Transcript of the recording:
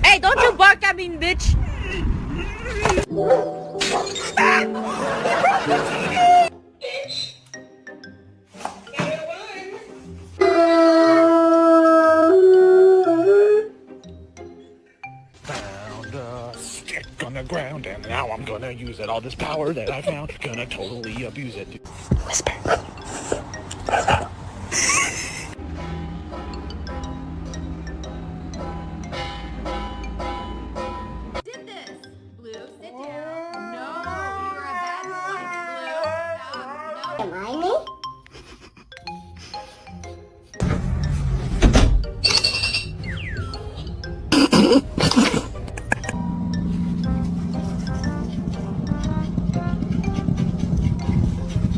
Hey, don't you bark at me, bitch! Found a stick on the ground, and now I'm gonna use it. All this power that I found, gonna totally abuse it. Whisper.